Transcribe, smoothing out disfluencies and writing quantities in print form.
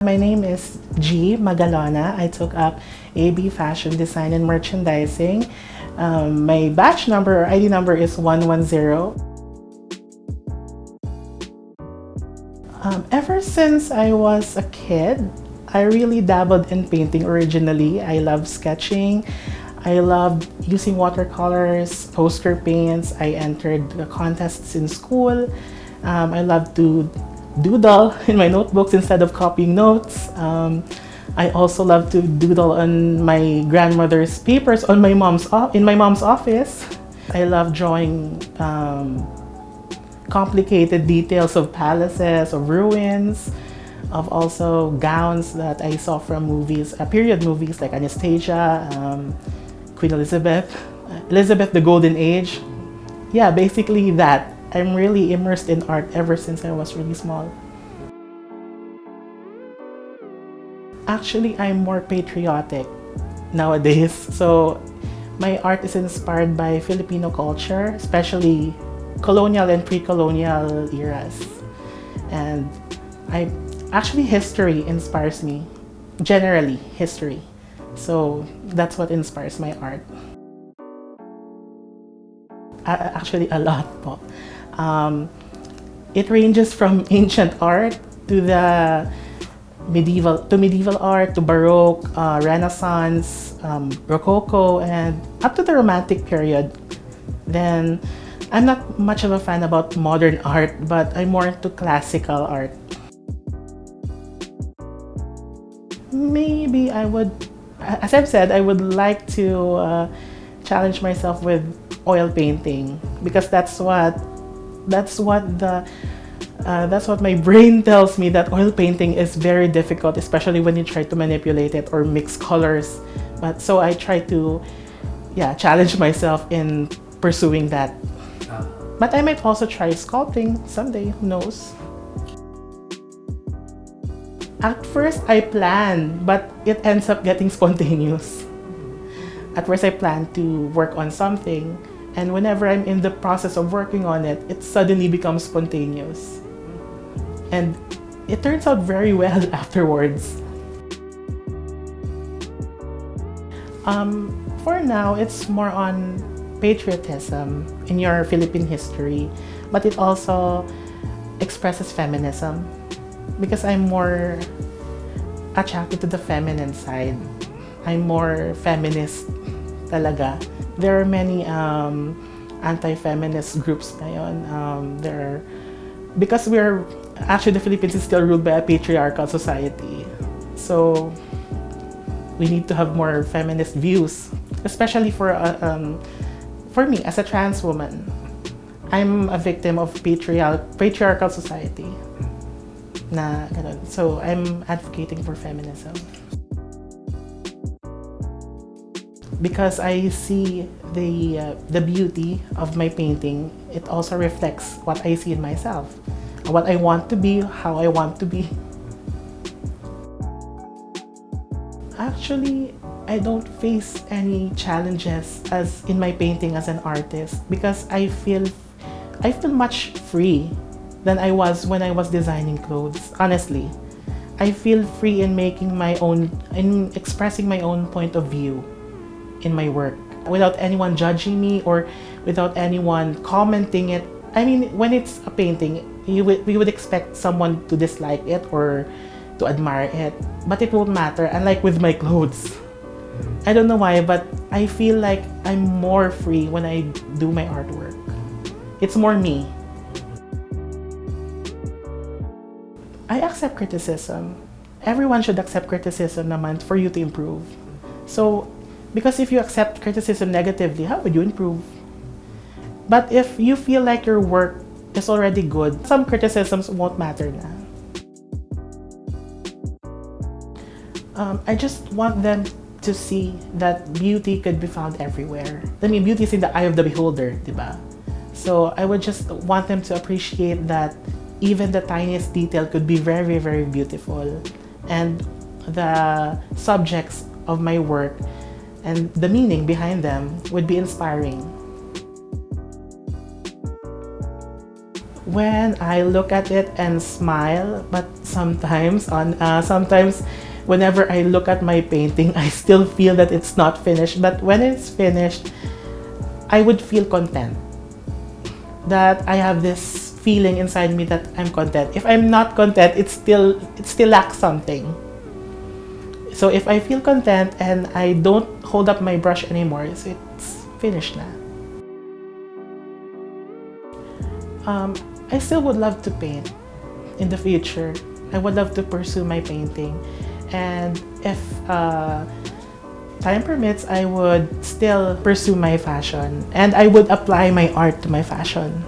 My name is Magalona. I took up AB Fashion Design and Merchandising. My batch number or ID number is 110. Ever since I was a kid, I really dabbled in painting originally. I love sketching. I loved using watercolors, poster paints. I entered the contests in school. I love to doodle in my notebooks instead of copying notes. I also love to doodle on my grandmother's papers in my mom's office. I love drawing complicated details of palaces, of ruins, of also gowns that I saw from movies, period movies like Anastasia, Queen Elizabeth the Golden Age. Yeah, basically that. I'm really immersed in art ever since I was really small. Actually, I'm more patriotic nowadays. So my art is inspired by Filipino culture, especially colonial and pre-colonial eras. And history inspires me. Generally, history. So that's what inspires my art. Actually, a lot po. It ranges from ancient art to the medieval art, to Baroque, Renaissance, Rococo, and up to the Romantic period. Then I'm not much of a fan about modern art, but I'm more into classical art. Maybe I would, as I've said, I would like to challenge myself with oil painting because that's what my brain tells me, that oil painting is very difficult, especially when you try to manipulate it or mix colors. But so I try to challenge myself in pursuing that. But I might also try sculpting someday, who knows. At first I plan, but it ends up getting spontaneous. At first I plan to work on something, and whenever I'm in the process of working on it, it suddenly becomes spontaneous. And it turns out very well afterwards. For now, it's more on patriotism in your Philippine history, but it also expresses feminism because I'm more attracted to the feminine side. I'm more feminist talaga. There are many anti-feminist groups ngayon. Because the Philippines is still ruled by a patriarchal society. So we need to have more feminist views, especially for me as a trans woman. I'm a victim of patriarchal society. So I'm advocating for feminism. Because I see the beauty of my painting, it also reflects what I see in myself, what I want to be, how I want to be. Actually, I don't face any challenges as in my painting as an artist because I feel much free than I was when I was designing clothes. Honestly, I feel free in expressing my own point of view in my work without anyone judging me or without anyone commenting it. I mean, when it's a painting, we would expect someone to dislike it or to admire it, but it won't matter. Unlike with my clothes, I don't know why, but I feel like I'm more free when I do my artwork. It's more me. I accept criticism. Everyone should accept criticism naman for you to improve. So, because if you accept criticism negatively, how would you improve? But if you feel like your work is already good, some criticisms won't matter na. I just want them to see that beauty could be found everywhere. I mean, beauty is in the eye of the beholder, diba? So I would just want them to appreciate that even the tiniest detail could be very, very beautiful. And the subjects of my work and the meaning behind them would be inspiring. when I look at it and smile, but sometimes whenever I look at my painting, I still feel that it's not finished. But when it's finished, I would feel content. That I have this feeling inside me that I'm content. If I'm not content, it still lacks something. So if I feel content and I don't hold up my brush anymore, so it's finished na. I still would love to paint in the future. I would love to pursue my painting. And if time permits, I would still pursue my fashion. And I would apply my art to my fashion.